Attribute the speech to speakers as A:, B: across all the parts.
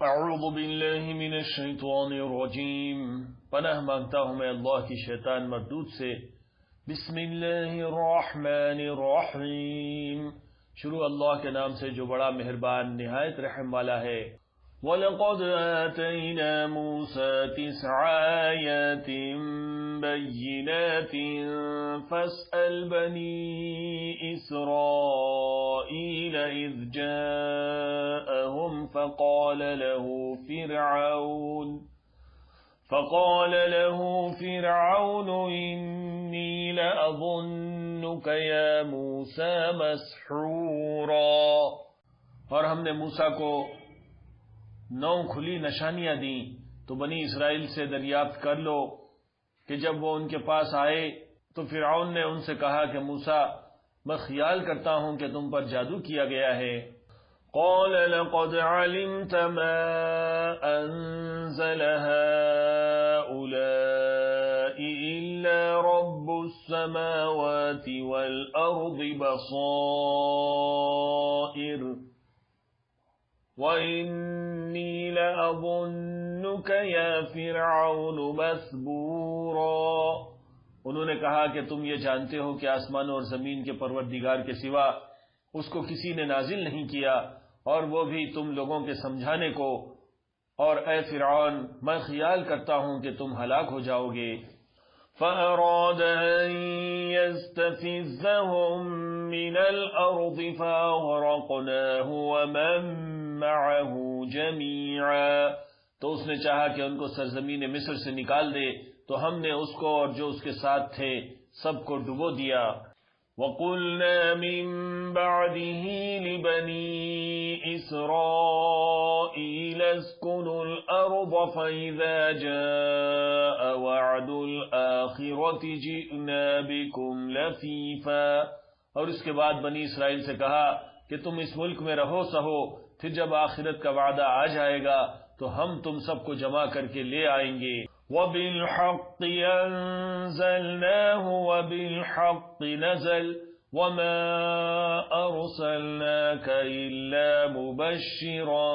A: اعوذ باللہ من الشیطان الرجیم، پناہ مانگتا ہوں میں اللہ کی شیطان مردود سے۔ بسم اللہ الرحمن الرحیم، شروع اللہ کے نام سے جو بڑا مہربان نہایت رحم والا ہے۔ وَلَقَدْ آتَيْنَا مُوسَى 9 آيَاتٍ بَيِّنَاتٍ فَاسْأَلْ بَنِي إِسْرَائِيلَ إِذْ جَاءَهُمْ فقال له فرعون إني لأظنك يا موسى مسحورا۔ اور ہم نے موسیٰ کو 9 کھلی نشانیاں دیں تو بنی اسرائیل سے دریافت کر لو کہ جب وہ ان کے پاس آئے تو فرعون نے ان سے کہا کہ موسیٰ، میں خیال کرتا ہوں کہ تم پر جادو کیا گیا ہے۔ قال لقد علمت ما أنزل هؤلاء إلا رب السماوات والأرض بصائر وإني لأظنك يا فرعون مثبورا۔ انہوں نے کہا کہ تم یہ جانتے ہو کہ آسمانوں اور زمین کے پروردگار کے سوا اس کو کسی نے نازل نہیں کیا، اور وہ بھی تم لوگوں کے سمجھانے کو، اور اے فرعون میں خیال کرتا ہوں کہ تم ہلاک ہو جاؤ گے۔ فَأَرَادَ أَن يَسْتَفِزَّهُم مِّنَ الْأَرْضِ فَأَغْرَقْنَاهُ وَمَن مَّعَهُ جَمِيعًا، تو اس نے چاہا کہ ان کو سرزمین مصر سے نکال دے، تو ہم نے اس کو اور جو اس کے ساتھ تھے سب کو ڈبو دیا۔ وَقُلْنَا مِن بَعْدِهِ لِبَنِي إِسْرَائِيلَ اسْكُنُوا الْأَرْضَ فَإِذَا جَاءَ وَعْدُ الْآخِرَةِ جِئْنَا بِكُمْ لَفِيفًا۔ اور اس کے بعد بنی اسرائیل سے کہا کہ تم اس ملک میں رہو سہو، پھر جب آخرت کا وعدہ آ جائے گا تو ہم تم سب کو جمع کر کے لے آئیں گے۔ وَبِالْحَقِّ أَنزَلْنَاهُ وَبِالْحَقِّ نَزَلَ وَمَا أَرْسَلْنَاكَ إِلَّا مُبَشِّرًا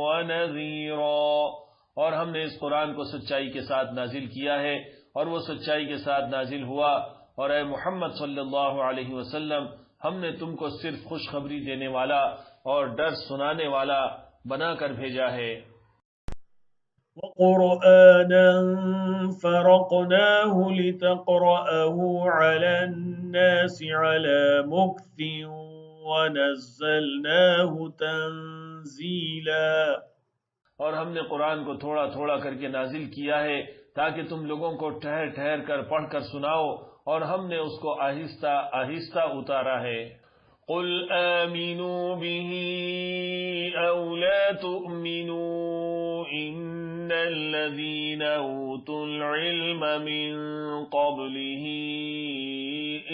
A: وَنَذِيرًا۔ اور ہم نے اس قرآن کو سچائی کے ساتھ نازل کیا ہے، اور وہ سچائی کے ساتھ نازل ہوا، اور اے محمد صلی اللہ علیہ وسلم ہم نے تم کو صرف خوشخبری دینے والا اور ڈر سنانے والا بنا کر بھیجا ہے۔
B: وَقُرْآنًا فَرَقْنَاهُ لِتَقْرَأَهُ عَلَى النَّاسِ عَلَى مُكْثٍ وَنَزَّلْنَاهُ تَنزِيلًا۔
A: اور ہم نے قرآن کو تھوڑا تھوڑا کر کے نازل کیا ہے تاکہ تم لوگوں کو ٹھہر ٹھہر کر پڑھ کر سناؤ، اور ہم نے اس کو آہستہ آہستہ اتارا ہے۔ قُلْ آمِنُوا بِهِ أَوْ لَا تُؤْمِنُوا إِنَّ الَّذِينَ أُوتُوا الْعِلْمَ مِنْ قَبْلِهِ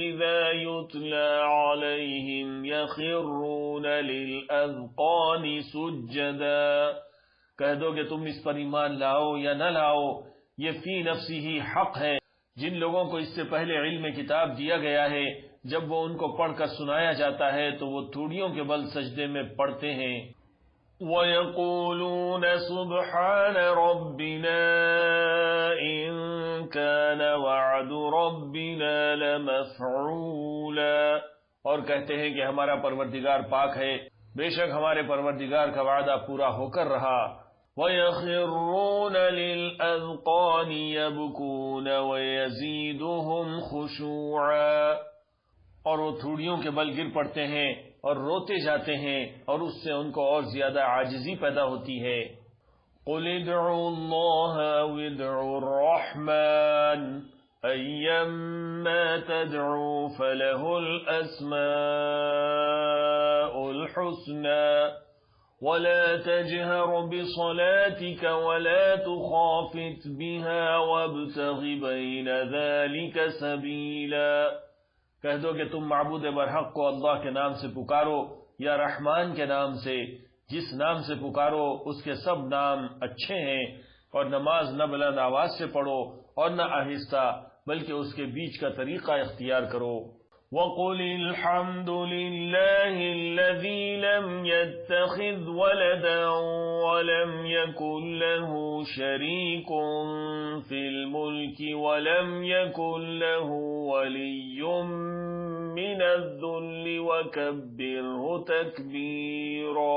A: إِذَا يُتْلَى عَلَيْهِمْ يَخِرُّونَ لِلْأَذْقَانِ سُجَّدًا۔ کہہ دو کہ تم اس پر ایمان لاؤ یا نہ لاؤ، یہ فی نفسی ہی حق ہے۔ جن لوگوں کو اس سے پہلے علم کتاب دیا گیا ہے، جب وہ ان کو پڑھ کر سنایا جاتا ہے تو وہ ٹھوڑیوں کے بل سجدے میں پڑتے ہیں۔ وَيَقُولُونَ سُبْحَانَ رَبِّنَا إِن كَانَ وَعْدُ رَبِّنَا لَمَفْعُولًا، اور کہتے ہیں کہ ہمارا پروردگار پاک ہے، بے شک ہمارے پروردگار کا وعدہ پورا ہو کر رہا۔ وَيَخِرُّونَ لِلْأَذْقَانِ يَبْكُونَ وَيَزِيدُهُمْ خُشُوعًا، اور وہ تھوڑیوں کے بل گر پڑتے ہیں اور روتے جاتے ہیں، اور اس سے ان کو اور زیادہ عاجزی پیدا ہوتی ہے۔ قُلِ ادْعُوا اللَّهَ أَوِ ادْعُوا الرَّحْمَنَ أَيَّمَّا تَدْعُوا فَلَهُ الْأَسْمَاءُ الْحُسْنَى وَلَا تَجْهَرْ بِصَلَاتِكَ وَلَا تُخَافِتْ بِهَا وَابْتَغِ بَيْنَ ذَلِكَ سَبِيلًا۔ کہہ دو کہ تم معبود برحق کو اللہ کے نام سے پکارو یا رحمان کے نام سے، جس نام سے پکارو اس کے سب نام اچھے ہیں، اور نماز نہ بلند آواز سے پڑھو اور نہ آہستہ، بلکہ اس کے بیچ کا طریقہ اختیار کرو۔ وَقُلِ الْحَمْدُ لِلَّهِ الَّذِي لَمْ يَتَّخِذْ وَلَدًا وَلَمْ يَكُنْ لَهُ شَرِيكٌ فِي الْمُلْكِ وَلَمْ يَكُنْ لَهُ وَلِيٌّ مِّنَ الذُّلِّ وَكَبِّرْهُ تَكْبِيرًا۔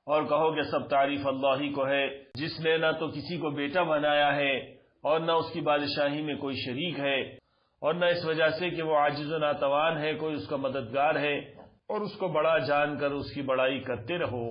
A: اور کہو کہ سب تعریف اللہ ہی کو ہے، جس نے نہ تو کسی کو بیٹا بنایا ہے اور نہ اس کی بادشاہی میں کوئی شریک ہے، اور نہ اس وجہ سے کہ وہ عاجز و ناتوان ہے کوئی اس کا مددگار ہے، اور اس کو بڑا جان کر اس کی بڑائی کرتے رہو۔